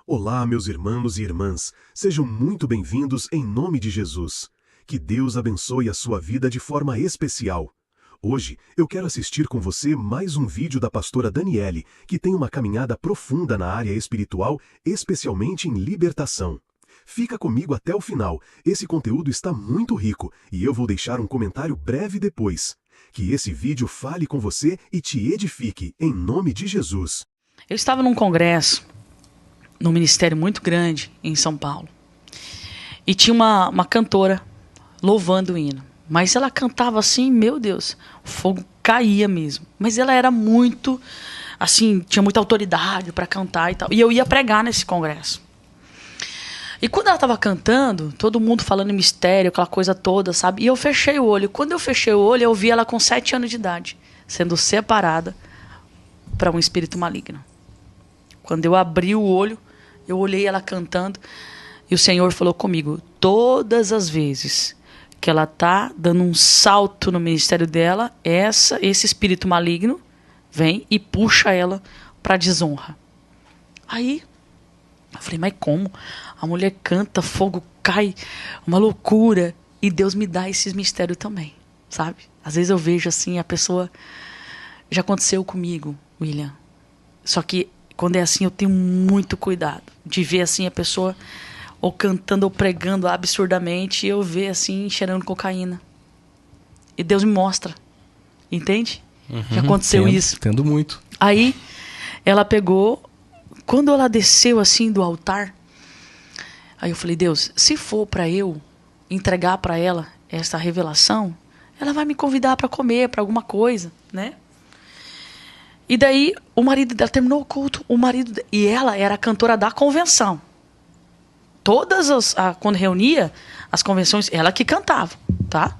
Olá, meus irmãos e irmãs, sejam muito bem-vindos em nome de Jesus. Que Deus abençoe a sua vida de forma especial. Hoje eu quero assistir com você mais um vídeo da pastora Daniele, que tem uma caminhada profunda na área espiritual, especialmente em libertação. Fica comigo até o final, esse conteúdo está muito rico e eu vou deixar um comentário breve depois. Que esse vídeo fale com você e te edifique, em nome de Jesus. Eu estava num congresso, num ministério muito grande em São Paulo. E tinha uma cantora louvando o hino. Mas ela cantava assim, meu Deus, o fogo caía mesmo. Mas ela era muito, assim, tinha muita autoridade para cantar e tal. E eu ia pregar nesse congresso. E quando ela estava cantando, todo mundo falando em mistério, aquela coisa toda, sabe? E eu fechei o olho. Quando eu fechei o olho, eu vi ela com 7 anos de idade, sendo separada para um espírito maligno. Quando eu abri o olho, eu olhei ela cantando e o Senhor falou comigo: todas as vezes que ela está dando um salto no ministério dela, esse espírito maligno vem e puxa ela para desonra. Aí eu falei, mas como? A mulher canta, fogo cai, uma loucura. E Deus me dá esses mistérios também, sabe? Às vezes eu vejo assim, a pessoa... Já aconteceu comigo, William. Só que quando é assim, eu tenho muito cuidado de ver assim a pessoa ou cantando ou pregando absurdamente e eu ver assim, cheirando cocaína. E Deus me mostra. Entende? Já aconteceu isso. Entendo muito. Aí ela pegou... Quando ela desceu assim do altar, aí eu falei, Deus, se for para eu entregar para ela essa revelação, ela vai me convidar para comer, para alguma coisa, né? E daí o marido dela terminou o culto, e ela era a cantora da convenção. Quando reunia as convenções, ela que cantava, tá?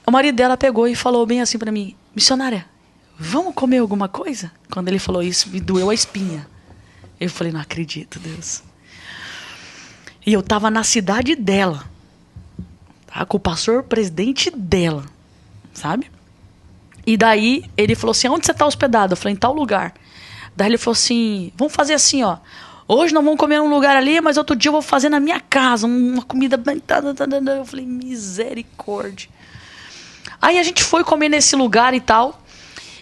O marido dela pegou e falou bem assim para mim, missionária, vamos comer alguma coisa? Quando ele falou isso, me doeu a espinha. Eu falei, não acredito, Deus. E eu estava na cidade dela, tá? Com o pastor presidente dela, sabe? E daí ele falou assim, onde você está hospedado? Eu falei, em tal lugar. Daí ele falou assim, vamos fazer assim, ó. Hoje nós vamos comer num lugar ali, mas outro dia eu vou fazer na minha casa, uma comida bem... Eu falei, misericórdia. Aí a gente foi comer nesse lugar e tal.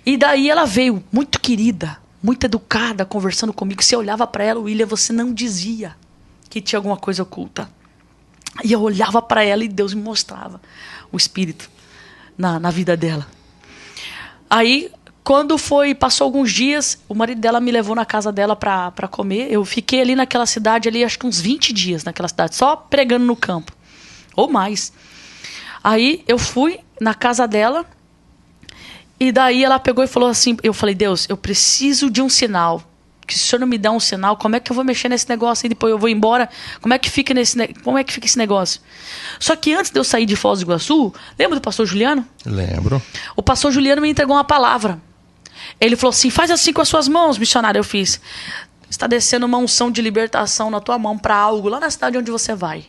E daí ela veio, muito querida, muito educada, conversando comigo. Você olhava para ela, William, você não dizia que tinha alguma coisa oculta. E eu olhava para ela e Deus me mostrava o espírito na vida dela. Aí, passou alguns dias, o marido dela me levou na casa dela para comer. Eu fiquei ali naquela cidade, ali acho que uns 20 dias naquela cidade, só pregando no campo, ou mais. Aí eu fui na casa dela. E daí ela pegou e falou assim, eu falei, Deus, eu preciso de um sinal. Que se o senhor não me der um sinal, como é que eu vou mexer nesse negócio? E depois eu vou embora, como é que fica esse negócio? Só que antes de eu sair de Foz do Iguaçu, lembra do pastor Juliano? Lembro. O pastor Juliano me entregou uma palavra. Ele falou assim, faz assim com as suas mãos, missionário. Eu fiz. Está descendo uma unção de libertação na tua mão para algo lá na cidade onde você vai.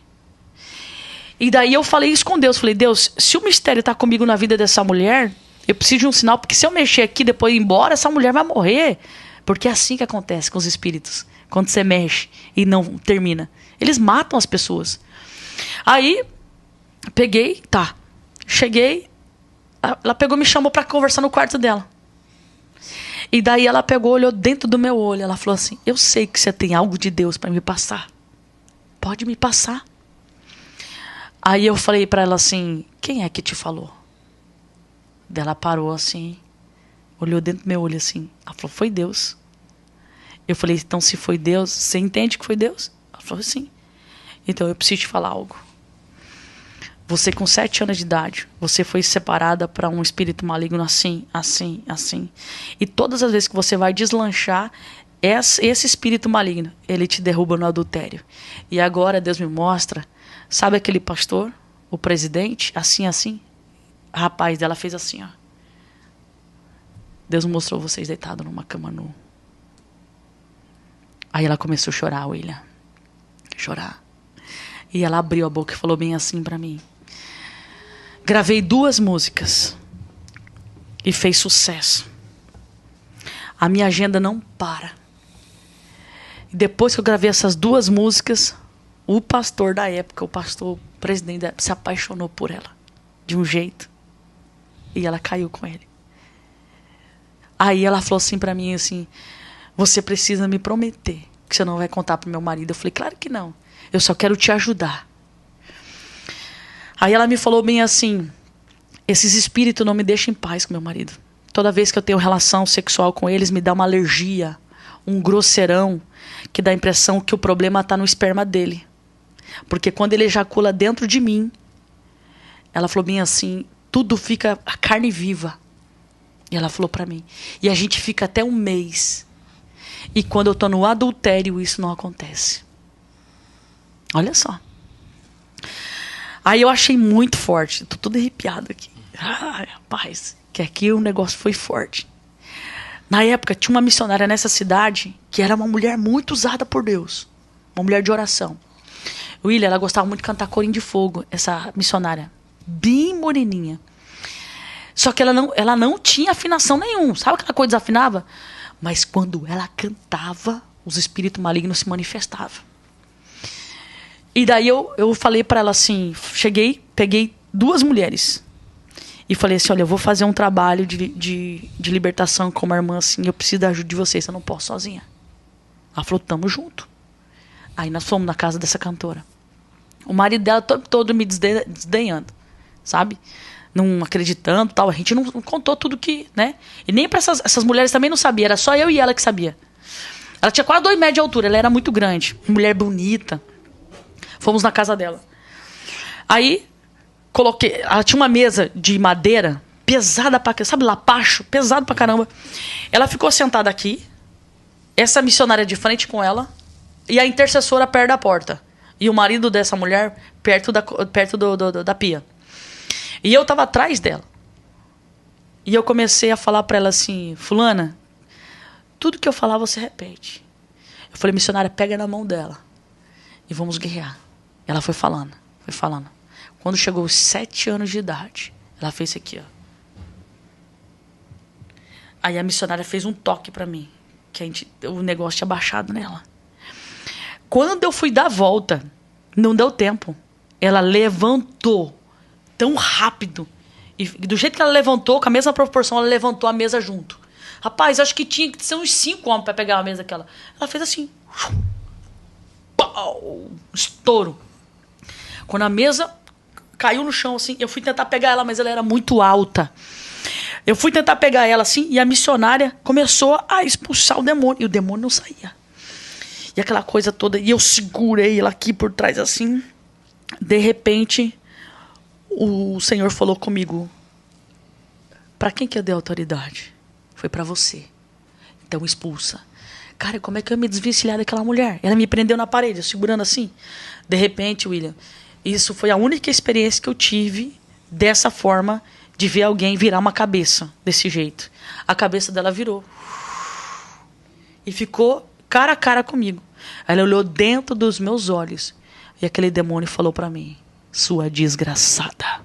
E daí eu falei isso com Deus. Falei, Deus, se o mistério está comigo na vida dessa mulher... Eu preciso de um sinal, porque se eu mexer aqui depois ir embora, essa mulher vai morrer. Porque é assim que acontece com os espíritos. Quando você mexe e não termina. Eles matam as pessoas. Aí, cheguei. Ela pegou e me chamou para conversar no quarto dela. E daí ela pegou, olhou dentro do meu olho. Ela falou assim, eu sei que você tem algo de Deus para me passar. Pode me passar. Aí eu falei para ela assim, quem é que te falou? Ela parou assim, olhou dentro do meu olho assim. Ela falou, foi Deus. Eu falei, então se foi Deus, você entende que foi Deus? Ela falou, sim. Então eu preciso te falar algo. Você com 7 anos de idade, você foi separada para um espírito maligno assim, assim, assim. E todas as vezes que você vai deslanchar, esse espírito maligno, ele te derruba no adultério. E agora Deus me mostra, sabe aquele pastor, o presidente, assim, assim? A rapaz dela fez assim, ó. Deus mostrou vocês deitados numa cama nua. Aí ela começou a chorar, William. Chorar. E ela abriu a boca e falou bem assim pra mim. Gravei 2 músicas. E fez sucesso. A minha agenda não para. Depois que eu gravei essas 2 músicas, o pastor da época, o pastor presidente da época, se apaixonou por ela. De um jeito. E ela caiu com ele. Aí ela falou assim pra mim, assim, você precisa me prometer que você não vai contar pro meu marido. Eu falei, claro que não. Eu só quero te ajudar. Aí ela me falou bem assim, esses espíritos não me deixam em paz com meu marido. Toda vez que eu tenho relação sexual com eles, me dá uma alergia, um grosseirão, que dá a impressão que o problema está no esperma dele. Porque quando ele ejacula dentro de mim, ela falou bem assim, tudo fica a carne viva. E ela falou pra mim, e a gente fica até 1 mês. E quando eu tô no adultério, isso não acontece. Olha só. Aí eu achei muito forte. Tô todo arrepiado aqui. Ai, rapaz, que aqui o negócio foi forte. Na época, tinha uma missionária nessa cidade que era uma mulher muito usada por Deus. Uma mulher de oração. William, ela gostava muito de cantar corinho de fogo, essa missionária. Bem moreninha. Só que ela não tinha afinação nenhuma. Sabe aquela coisa desafinava? Mas quando ela cantava, os espíritos malignos se manifestavam. E daí eu falei pra ela assim, cheguei, peguei 2 mulheres. E falei assim, olha, eu vou fazer um trabalho de libertação com uma irmã assim, eu preciso da ajuda de vocês, eu não posso sozinha. Ela falou, tamo junto. Aí nós fomos na casa dessa cantora. O marido dela todo me desdenhando, sabe? Não acreditando, tal. A gente não contou tudo que, né? E nem pra essas mulheres também não sabia, era só eu e ela que sabia. Ela tinha quase 2 metros de altura, ela era muito grande, mulher bonita. Fomos na casa dela. Aí, ela tinha uma mesa de madeira, pesada pra caramba, sabe, lapacho, pesado pra caramba. Ela ficou sentada aqui, essa missionária de frente com ela, e a intercessora perto da porta. E o marido dessa mulher perto da pia. E eu tava atrás dela. E eu comecei a falar pra ela assim, fulana, tudo que eu falar você repete. Eu falei, missionária, pega na mão dela e vamos guerrear. Ela foi falando, foi falando. Quando chegou os 7 anos de idade, ela fez isso aqui, ó. Aí a missionária fez um toque pra mim, que o negócio tinha baixado nela. Quando eu fui dar a volta, não deu tempo. Ela levantou tão rápido. E do jeito que ela levantou, com a mesma proporção, ela levantou a mesa junto. Rapaz, acho que tinha que ser uns 5 homens pra pegar a mesa aquela. Ela fez assim. Pau! Estouro. Quando a mesa caiu no chão, assim, eu fui tentar pegar ela, mas ela era muito alta. Eu fui tentar pegar ela, assim, e a missionária começou a expulsar o demônio. E o demônio não saía. E aquela coisa toda. E eu segurei ela aqui por trás, assim. De repente, o Senhor falou comigo. Pra quem que eu dei autoridade? Foi pra você. Então expulsa. Cara, como é que eu me desvencilhar daquela mulher? Ela me prendeu na parede, segurando assim. De repente, William, isso foi a única experiência que eu tive dessa forma de ver alguém virar uma cabeça desse jeito. A cabeça dela virou. E ficou cara a cara comigo. Ela olhou dentro dos meus olhos. E aquele demônio falou pra mim, sua desgraçada,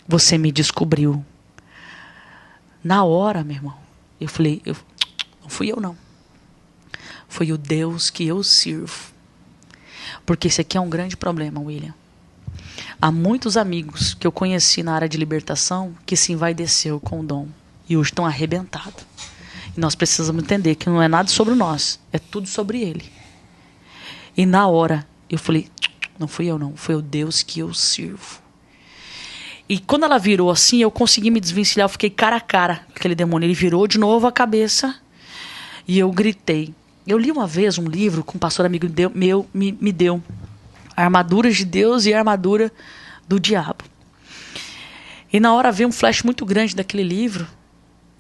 você me descobriu. Na hora, meu irmão, eu falei, não fui eu não. Foi o Deus que eu sirvo. Porque esse aqui é um grande problema, William. Há muitos amigos que eu conheci na área de libertação que se envaideceu com o dom. E hoje estão arrebentados. E nós precisamos entender que não é nada sobre nós. É tudo sobre ele. E na hora, eu falei, não fui eu não. Foi o Deus que eu sirvo. E quando ela virou assim, eu consegui me desvencilhar. Eu fiquei cara a cara com aquele demônio. Ele virou de novo a cabeça. E eu gritei. Eu li uma vez um livro que um pastor amigo me deu. Armaduras de Deus e a armadura do diabo. E na hora veio um flash muito grande daquele livro.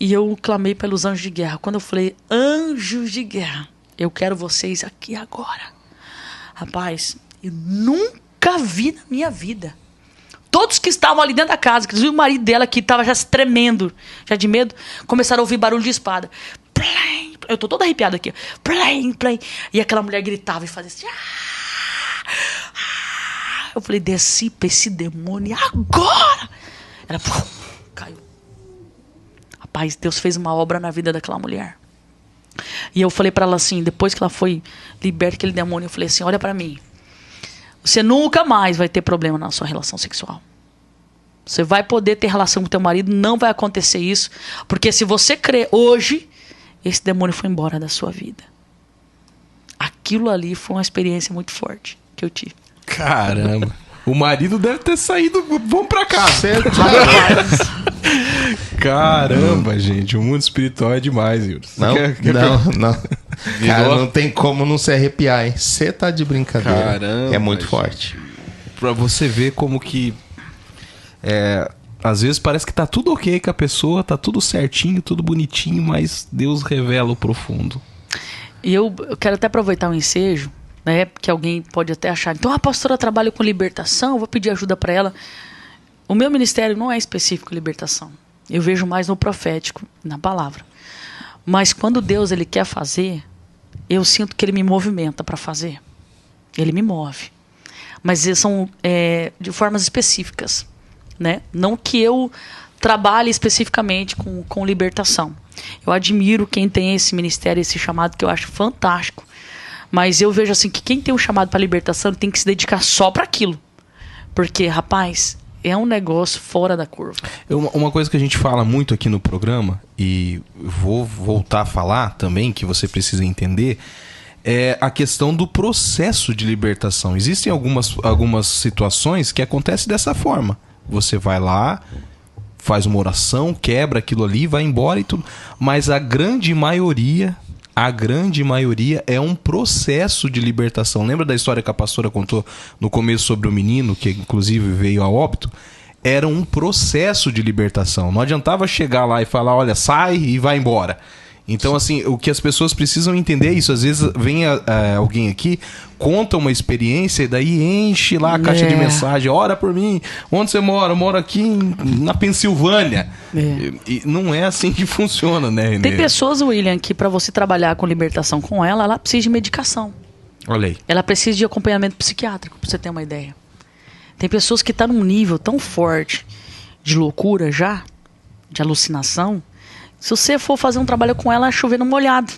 E eu clamei pelos anjos de guerra. Quando eu falei, anjos de guerra, eu quero vocês aqui agora. Rapaz, eu nunca vi na minha vida. Todos que estavam ali dentro da casa, inclusive o marido dela que estava já se tremendo, já de medo, começaram a ouvir barulho de espada. Plém, eu tô toda arrepiada aqui. Plém, plém. E aquela mulher gritava e fazia assim. Eu falei, dissipa esse demônio agora. Ela caiu. Rapaz, Deus fez uma obra na vida daquela mulher. E eu falei pra ela assim, depois que ela foi liberta aquele demônio, eu falei assim, olha pra mim. Você nunca mais vai ter problema na sua relação sexual. Você vai poder ter relação com teu marido, não vai acontecer isso. Porque se você crer hoje, esse demônio foi embora da sua vida. Aquilo ali foi uma experiência muito forte que eu tive. Caramba. O marido deve ter saído. Vamos pra casa. Caramba, gente. O mundo espiritual é demais, Yuri. Não. Cara, não tem como não se arrepiar, hein? Você tá de brincadeira. Caramba, é muito gente. forte. Pra você ver como que... às vezes parece que tá tudo ok com a pessoa, tá tudo certinho, tudo bonitinho, mas Deus revela o profundo. E eu quero até aproveitar o ensejo, né? Porque alguém pode até achar, então a pastora trabalha com libertação, eu vou pedir ajuda para ela. O meu ministério não é específico em libertação. Eu vejo mais no profético, na palavra. Mas quando Deus ele quer fazer, eu sinto que ele me movimenta para fazer. Ele me move. Mas são de formas específicas, né? Não que eu trabalhe especificamente com libertação. Eu admiro quem tem esse ministério, esse chamado, que eu acho fantástico. Mas eu vejo assim que quem tem um chamado para libertação tem que se dedicar só para aquilo. Porque, rapaz, é um negócio fora da curva. Uma coisa que a gente fala muito aqui no programa, e vou voltar a falar também, que você precisa entender, é a questão do processo de libertação. Existem algumas situações que acontecem dessa forma. Você vai lá, faz uma oração, quebra aquilo ali, vai embora e tudo. Mas a grande maioria é um processo de libertação. Lembra da história que a pastora contou no começo sobre o menino, que inclusive veio a óbito? Era um processo de libertação. Não adiantava chegar lá e falar, olha, sai e vai embora. Então, assim, o que as pessoas precisam entender é isso. Às vezes vem alguém aqui, conta uma experiência e daí enche lá a caixa de mensagem. Ora por mim. Onde você mora? Eu moro aqui na Pensilvânia. E não é assim que funciona, né, Renê? Tem pessoas, William, que para você trabalhar com libertação com ela precisa de medicação. Olha aí. Ela precisa de acompanhamento psiquiátrico, pra você ter uma ideia. Tem pessoas que estão num nível tão forte de loucura já, de alucinação. Se você for fazer um trabalho com ela, é chover no molhado.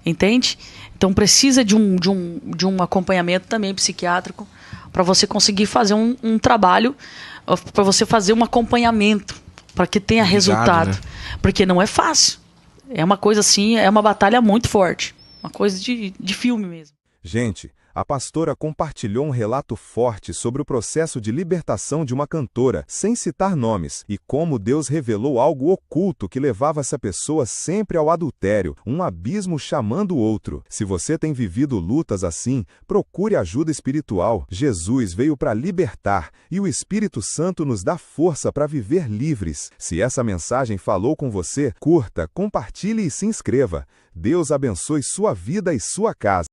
Entende? Então precisa de um acompanhamento também psiquiátrico para você conseguir fazer um trabalho, para você fazer um acompanhamento, para que tenha resultado. Né? Porque não é fácil. É uma coisa assim, é uma batalha muito forte. Uma coisa de filme mesmo. Gente, a pastora compartilhou um relato forte sobre o processo de libertação de uma cantora, sem citar nomes, e como Deus revelou algo oculto que levava essa pessoa sempre ao adultério, um abismo chamando o outro. Se você tem vivido lutas assim, procure ajuda espiritual. Jesus veio para libertar, e o Espírito Santo nos dá força para viver livres. Se essa mensagem falou com você, curta, compartilhe e se inscreva. Deus abençoe sua vida e sua casa.